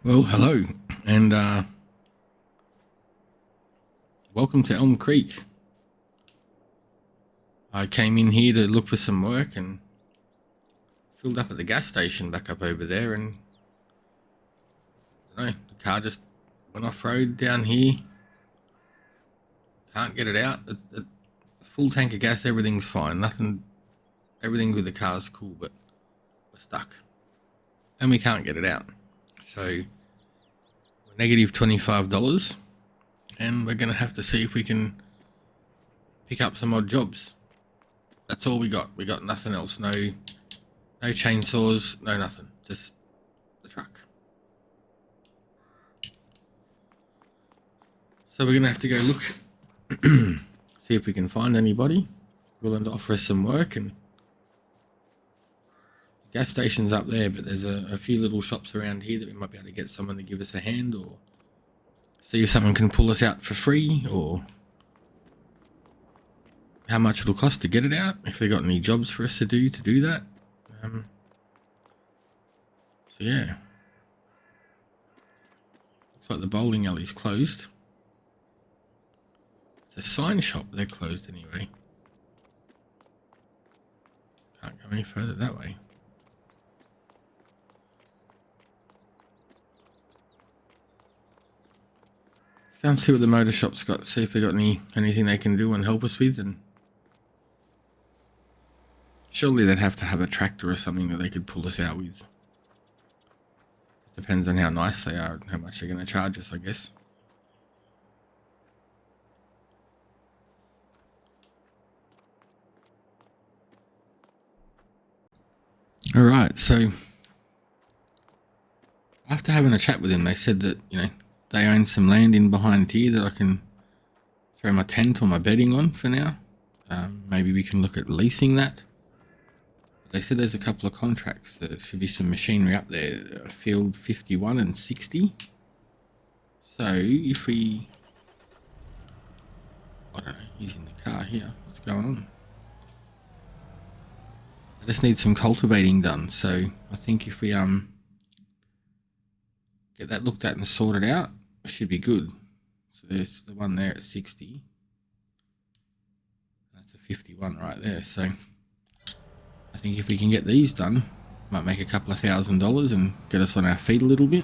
Well, hello, and welcome to Elm Creek. I came in here to look for some work and filled up at the gas station back up over there, and I don't know, the car just went off-road down here. Can't get it out. Full tank of gas, everything's fine. Everything with the car's cool, but we're stuck. And we can't get it out. So we're negative $25, and we're going to have to see if we can pick up some odd jobs. That's all we got. We got nothing else. No chainsaws, no nothing. Just the truck. So we're going to have to go look, see if we can find anybody willing to offer us some work. And the gas station's up there, but there's a few little shops around here that we might be able to get someone to give us a hand, or see if someone can pull us out for free, or how much it'll cost to get it out, if they got any jobs for us to do that. So yeah, looks like the bowling alley's closed. It's a sign shop, they're closed anyway. Can't go any further that way. Let's go and see what the motor shop's got, see if they got anything they can do and help us with. And surely they'd have to have a tractor or something that they could pull us out with. It depends on how nice they are and how much they're going to charge us, I guess. All right, so after having a chat with them, they said that, they own some land in behind here that I can throw my tent or my bedding on for now. Maybe we can look at leasing that. They said there's a couple of contracts. There should be some machinery up there, field 51 and 60. So if we, I don't know, using the car here, what's going on? I just need some cultivating done. So I think if we get that looked at and sorted out, it should be good. So there's the one there at 60. That's a 51 right there. So I think if we can get these done, might make a couple of $1,000 and get us on our feet a little bit.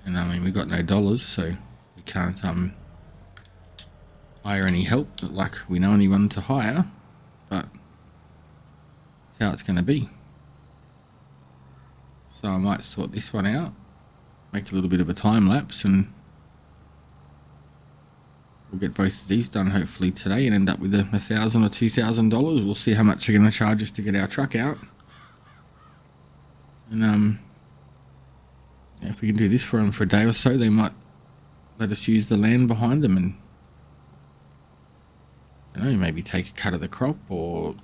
And I mean, we got no dollars, so we can't hire any help, like we know anyone to hire, but that's how it's going to be. So I might sort this one out, make a little bit of a time lapse, and we'll get both of these done hopefully today and end up with $1,000 or $2,000. We'll see how much they're going to charge us to get our truck out. And if we can do this for them for a day or so, they might let us use the land behind them and, maybe take a cut of the crop, or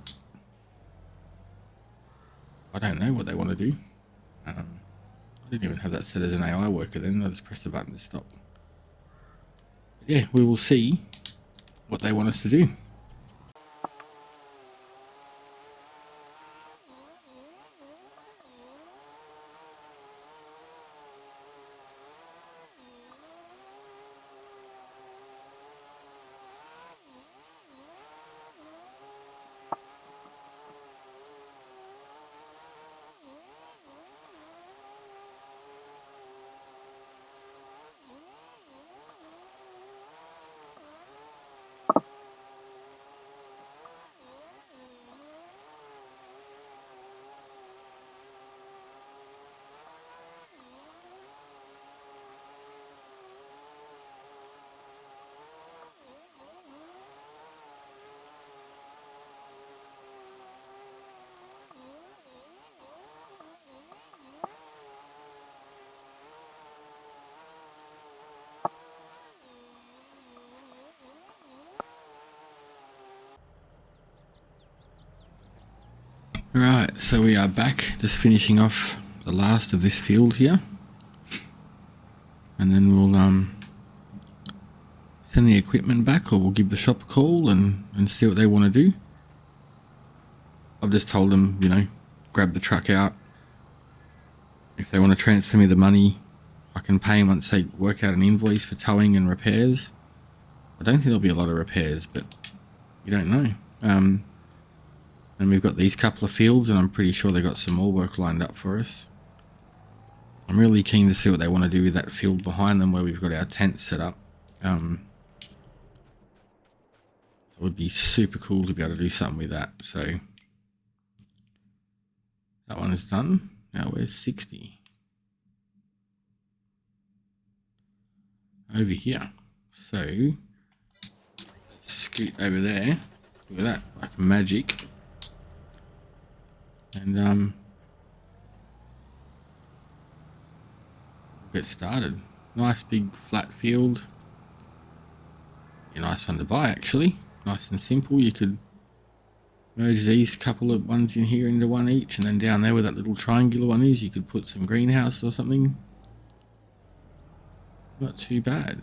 I don't know what they want to do. I didn't even have that set as an AI worker then. I just pressed the button to stop. But yeah, we will see what they want us to do. Right, so we are back, just finishing off the last of this field here, and then we'll send the equipment back, or we'll give the shop a call and see what they want to do. I've just told them, you know, grab the truck out. If they want to transfer me the money, I can pay them once they work out an invoice for towing and repairs. I don't think there'll be a lot of repairs, but you don't know. And we've got these couple of fields, and I'm pretty sure they've got some more work lined up for us. I'm really keen to see what they want to do with that field behind them where we've got our tent set up. It would be super cool to be able to do something with that. So that one is done. Now we're 60. Over here. So let's scoot over there. Look at that, like magic. And we'll get started. Nice big flat field. A nice one to buy actually. Nice and simple. You could merge these couple of ones in here into one each, and then down there where that little triangular one is, you could put some greenhouse or something. Not too bad.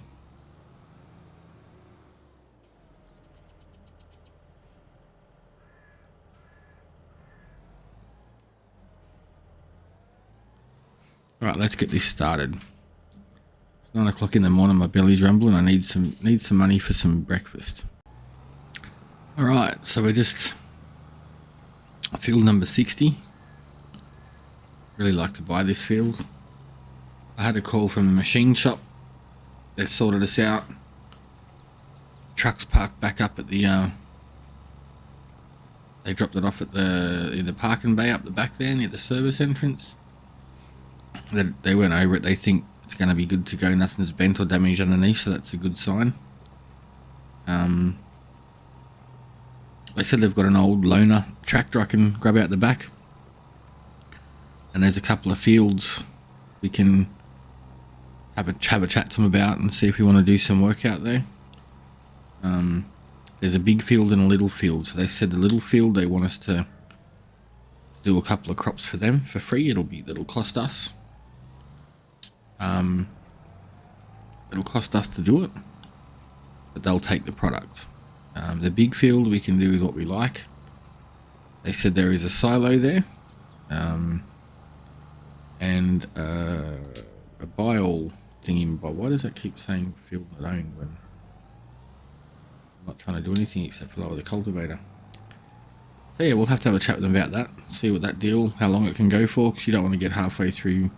Alright, let's get this started. It's 9 o'clock in the morning, my belly's rumbling. I need some money for some breakfast. Alright, so we're just field number 60. Really like to buy this field. I had a call from the machine shop. They've sorted us out. Truck's parked back up at the they dropped it off at in the parking bay up the back there near the service entrance. They went over it. They think it's going to be good to go. Nothing's bent or damaged underneath, so that's a good sign. They said they've got an old loaner tractor I can grab out the back, and there's a couple of fields we can have a chat to them about and see if we want to do some work out there. There's a big field and a little field, so they said the little field they want us to do a couple of crops for them for free. It'll cost us. It'll cost us to do it, but they'll take the product. The big field we can do with what we like. They said there is a silo there, and a bile thingy. But why does that keep saying field not owned when I'm not trying to do anything except for lower the cultivator? So yeah, we'll have to have a chat with them about that, see what that deal, how long it can go for, because you don't want to get halfway through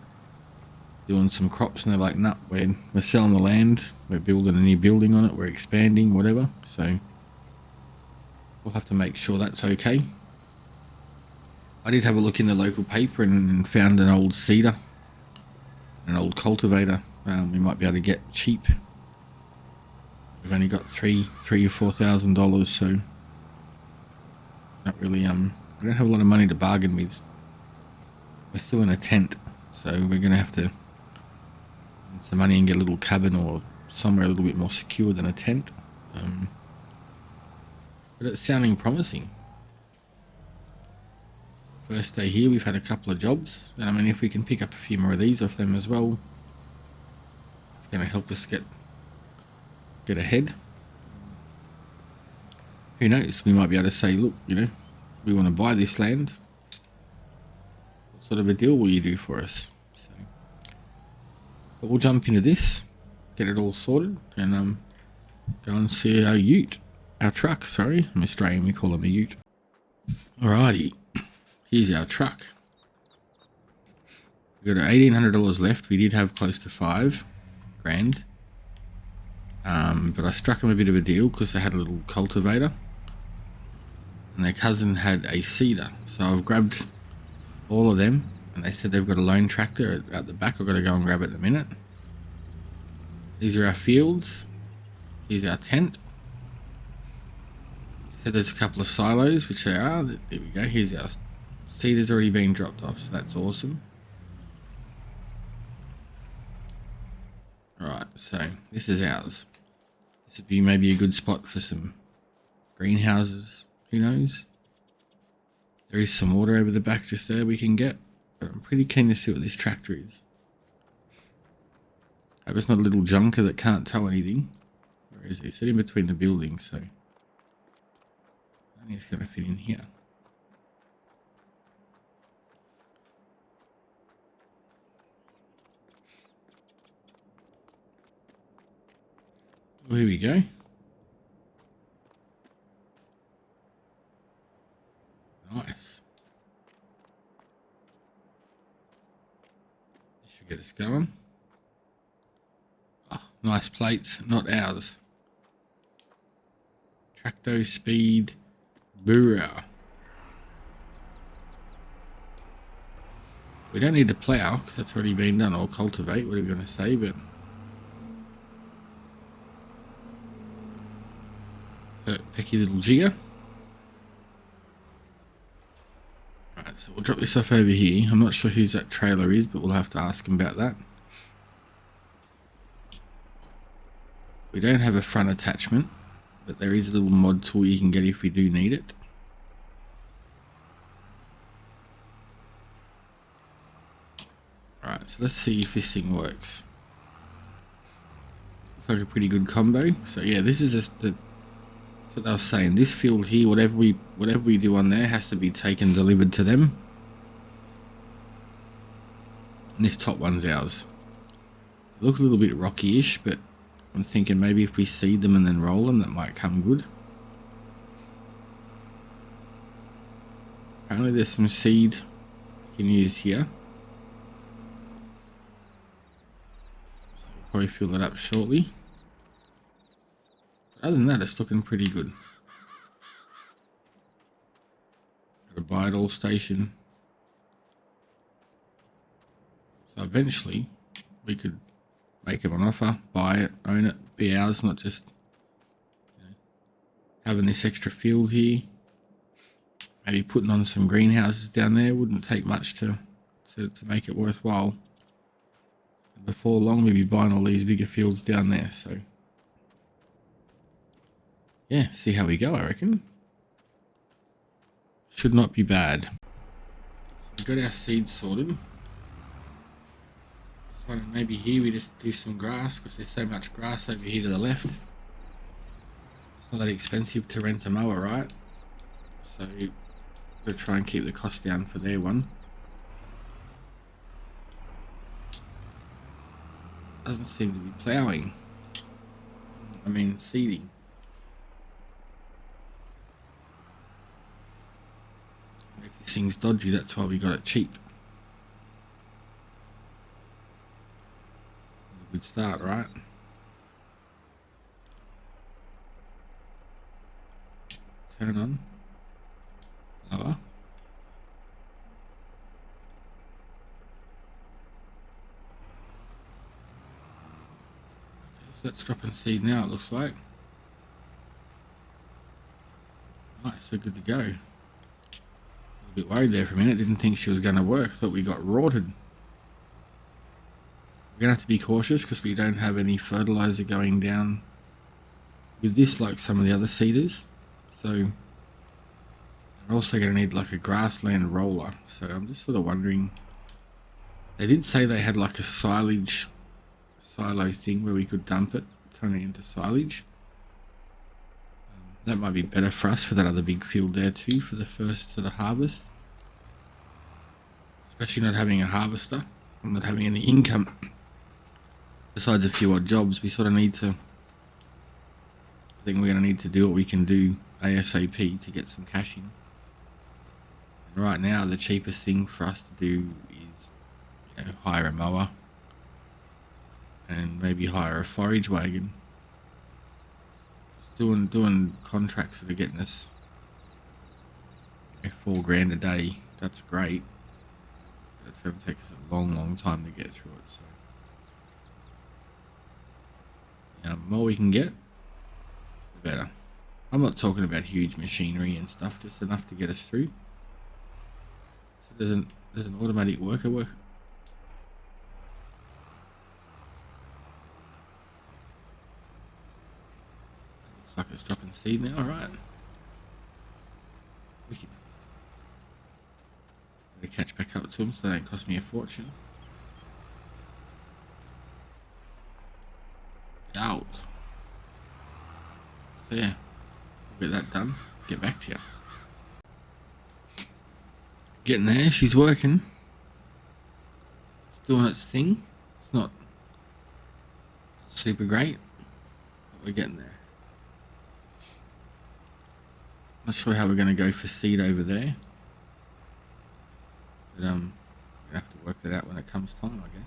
doing some crops and they're like, nah, we're selling the land, we're building a new building on it, we're expanding, whatever. So we'll have to make sure that's okay. I did have a look in the local paper and found an old seeder, an old cultivator. We might be able to get cheap. We've only got $3,000 or $4,000, so not really. We don't have a lot of money to bargain with. We're still in a tent, so we're gonna have to earn some money and get a little cabin or somewhere a little bit more secure than a tent. But it's sounding promising. First day here, we've had a couple of jobs, and I mean, if we can pick up a few more of these off them as well, it's going to help us get ahead. Who knows? We might be able to say, look, you know, we want to buy this land. What sort of a deal will you do for us? So, but we'll jump into this, get it all sorted, and go and see our truck. Sorry, I'm Australian. We call them a ute. Alrighty. Here's our truck. We've got $1,800 left. We did have close to $5 grand. But I struck them a bit of a deal because they had a little cultivator. And their cousin had a seeder. So I've grabbed all of them. And they said they've got a lone tractor at the back. I've got to go and grab it in a minute. These are our fields. Here's our tent. So there's a couple of silos, which they are. There we go. Here's our seeder's already been dropped off, so that's awesome. Alright, so this is ours. This would be maybe a good spot for some greenhouses. Who knows? There is some water over the back just there we can get, but I'm pretty keen to see what this tractor is. I hope it's not a little junker that can't tow anything. Where is he? It's in between the buildings, so I think it's going to fit in here. Oh, here we go. Nice. This should get us going. Oh, nice plates, not ours. Tracto speed. Burra. We don't need to plough because that's already been done, or cultivate, whatever you're going to say, but pecky little jigger. Alright, so we'll drop this off over here. I'm not sure whose that trailer is, but we'll have to ask him about that. We don't have a front attachment, but there is a little mod tool you can get if we do need it. Alright, so let's see if this thing works. Looks like a pretty good combo. So yeah, this is just the, that's what they were saying. This field here, whatever we do on there has to be taken, delivered to them. And this top one's ours. They look a little bit rocky-ish, but I'm thinking maybe if we seed them and then roll them, that might come good. Apparently there's some seed you can use here. So we'll probably fill that up shortly. But other than that, it's looking pretty good. Got a buy it all station. So eventually we could make them an offer, buy it, own it, be ours, not just having this extra field here. Maybe putting on some greenhouses down there wouldn't take much to make it worthwhile. And before long, we'll be buying all these bigger fields down there. So yeah, see how we go, I reckon. Should not be bad. So we've got our seeds sorted. This one, maybe here we just do some grass because there's so much grass over here to the left. It's not that expensive to rent a mower, right? So we'll try and keep the cost down for their one. Doesn't seem to be ploughing. I mean seeding. If this thing's dodgy, that's why we got it cheap. A good start, right? Turn on. Lower. Okay, so let's drop and seed now, it looks like. Right, so good to go. A bit worried there for a minute, didn't think she was going to work. Thought we got rotted. We're going to have to be cautious because we don't have any fertilizer going down with this like some of the other seeders. So we're also going to need like a grassland roller. So I'm just sort of wondering, they did say they had like a silage silo thing where we could dump it, turn it into silage. That might be better for us for that other big field there too, for the first sort of harvest. Especially not having a harvester and not having any income besides a few odd jobs. We sort of need to, I think we're going to need to do what we can do ASAP to get some cash in. And right now the cheapest thing for us to do is, hire a mower and maybe hire a forage wagon. Doing contracts that are getting us $4,000 a day. That's great. It's going to take us a long time to get through it. So the more we can get, the better. I'm not talking about huge machinery and stuff. Just enough to get us through. So there's an automatic worker. Looks like it's dropping seed now. All right. Wicked. Better catch back up to them so they don't cost me a fortune. Get out. So yeah, we'll get that done. Get back to you. Getting there. She's working. It's doing its thing. It's not super great. we're getting there. Not sure how we're going to go for seed over there, but we're going to have to work that out when it comes time, I guess.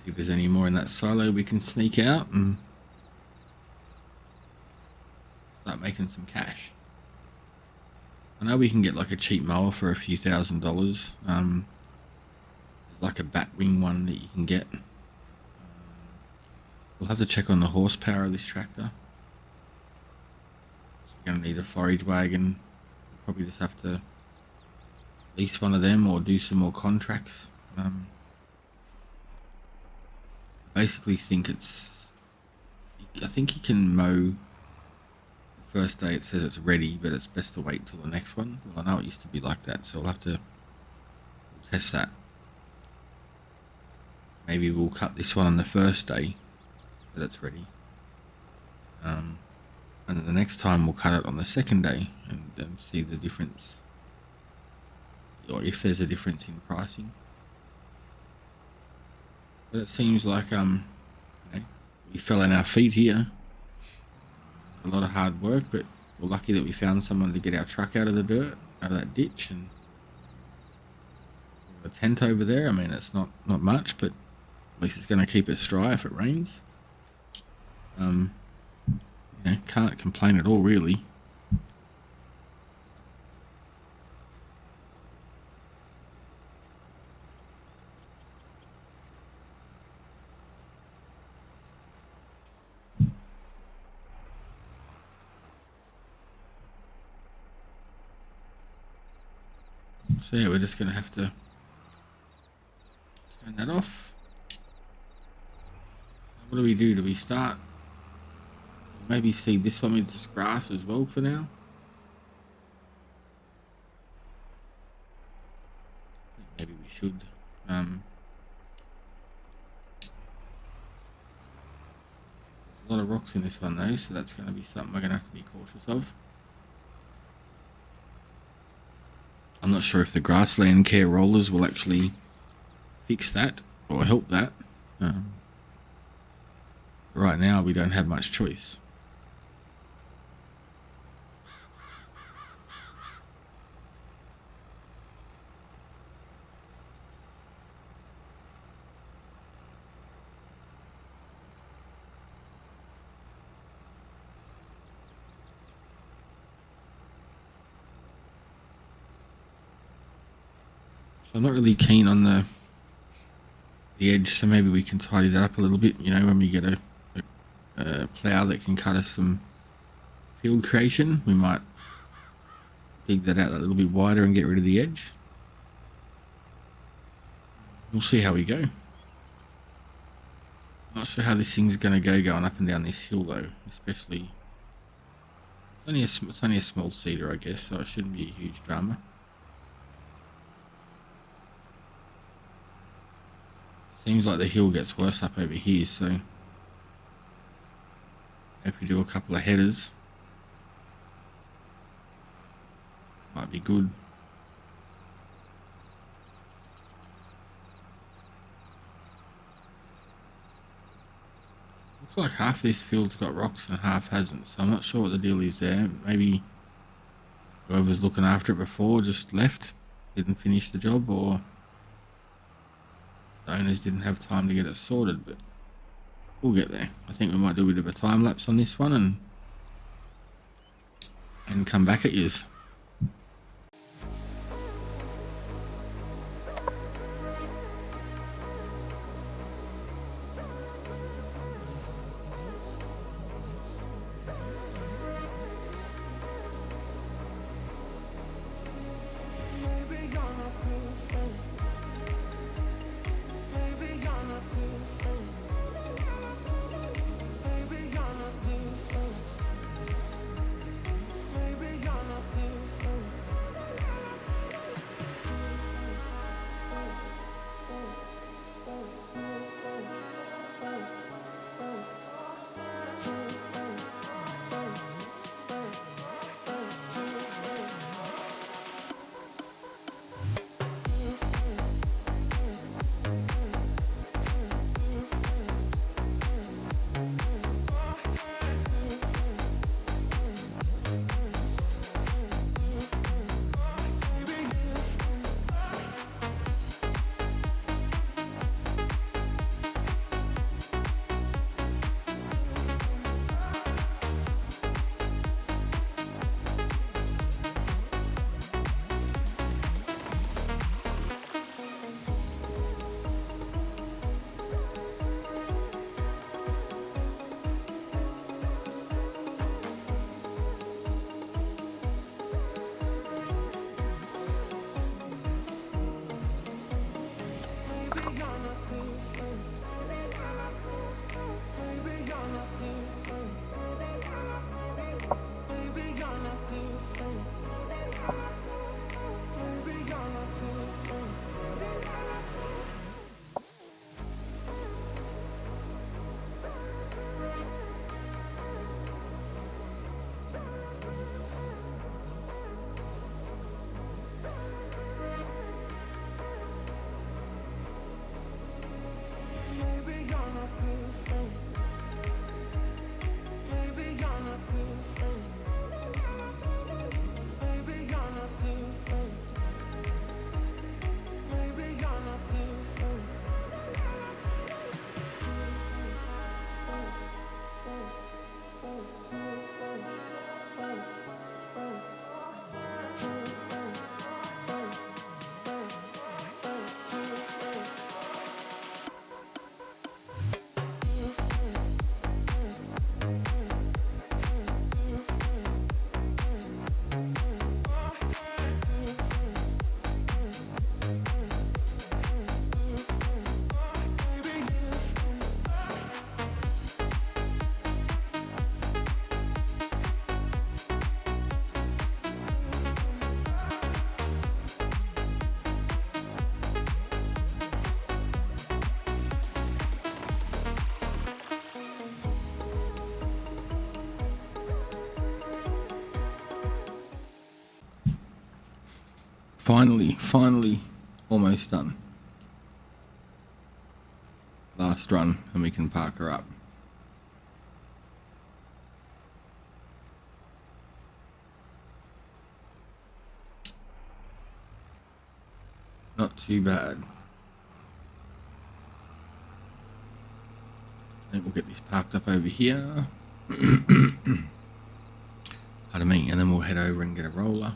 See if there's any more in that silo we can sneak out and start making some cash. I know we can get like a cheap mower for a few $1,000s. There's like a Batwing one that you can get. We'll have to check on the horsepower of this tractor. We're going to need a forage wagon. We'll probably just have to lease one of them or do some more contracts. Basically think I think you can mow the first day. It says it's ready, but it's best to wait till the next one. Well, I know it used to be like that, so we'll have to test that. Maybe we'll cut this one on the first day that it's ready, and then the next time we'll cut it on the second day and see the difference, or if there's a difference in pricing. But it seems like we fell on our feet here. A lot of hard work, but we're lucky that we found someone to get our truck out of the dirt, out of that ditch, and a tent over there. I mean, it's not much, but at least it's going to keep us dry if it rains. Can't complain at all, really. So yeah, we're just going to have to turn that off. What do we do? Do we start? Maybe seed this one with just grass as well for now. Maybe we should. There's a lot of rocks in this one though, so that's going to be something we're going to have to be cautious of. I'm not sure if the grassland care rollers will actually fix that or help that. Right now we don't have much choice. So I'm not really keen on the edge, so maybe we can tidy that up a little bit, when we get a plough that can cut us some field creation. We might dig that out a little bit wider and get rid of the edge. We'll see how we go. Not sure how this thing's going to go going up and down this hill though, especially. It's only a small cedar, I guess, so it shouldn't be a huge drama. Seems like the hill gets worse up over here, so if we do a couple of headers, might be good. Looks like half this field's got rocks and half hasn't, so I'm not sure what the deal is there. Maybe whoever's looking after it before just left, didn't finish the job, or the owners didn't have time to get it sorted, but we'll get there. I think we might do a bit of a time lapse on this one and come back at yous. Maybe you're not too Finally, almost done. Last run, and we can park her up. Not too bad. I think we'll get this parked up over here. Pardon me, and then we'll head over and get a roller.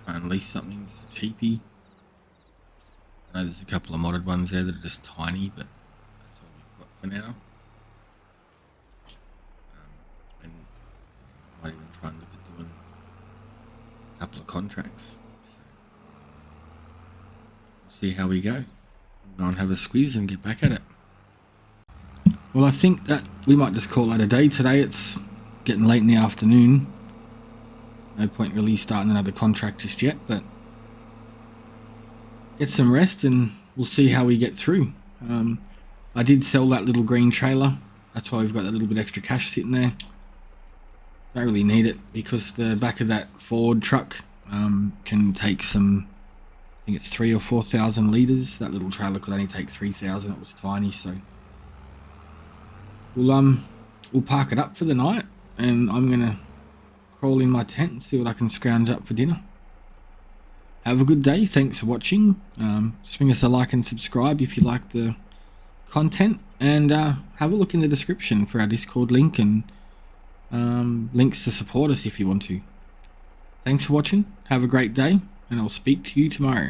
Try and lease something, just a cheapie. I know there's a couple of modded ones there that are just tiny, but that's all we've got for now. And might even try and look at doing a couple of contracts. So we'll see how we go. We'll go and have a squeeze and get back at it. Well, I think that we might just call that a day today. It's getting late in the afternoon. No point really starting another contract just yet, but get some rest and we'll see how we get through. I did sell that little green trailer. That's why we've got that little bit extra cash sitting there. Don't really need it because the back of that Ford truck can take some, I think it's 3,000 or 4,000 litres. That little trailer could only take 3,000. It was tiny, so we'll park it up for the night, and I'm gonna crawl in my tent and see what I can scrounge up for dinner. Have a good day. Thanks for watching. Swing us a like and subscribe if you like the content, and have a look in the description for our Discord link and links to support us if you want to. Thanks for watching. Have a great day, and I'll speak to you tomorrow.